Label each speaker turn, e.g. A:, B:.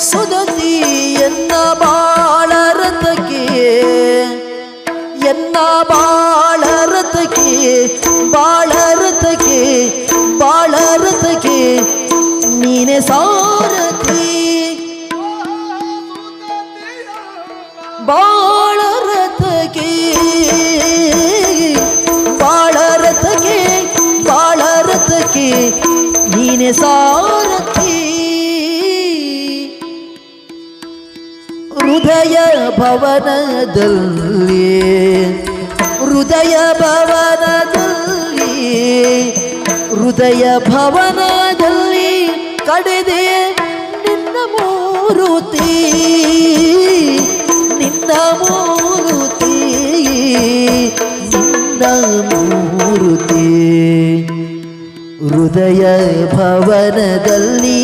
A: ಸುದತಿ ಎನ್ನ ಬಾಳರತಕ್ಕೆ ಎನ್ನ ಬಾಳರತಕ್ಕೆ ಬಾಳರತಕ್ಕೆ ಬಾಳರತಕ್ಕೆ ನೀನೆ ಸಾರಥಿ ಬಾಳರತಕ್ಕೆ ಬಾಳರತಕ್ಕೆ ಬಾಳರತಕ್ಕೆ ನೀನೆ ಸಾರಥಿ ಹೃದಯ ಭವನದಲ್ಲಿ ಹೃದಯ ಭವನದಲ್ಲಿ ಹೃದಯ ಭವನದಲ್ಲಿ ಕಡೆದೆ ನಿನ್ನ ಮೂರುತಿ ನಿನ್ನ ಮೂರುತಿ ನಿನ್ನ ಮೂರುತಿ ಹೃದಯ ಭವನದಲ್ಲಿ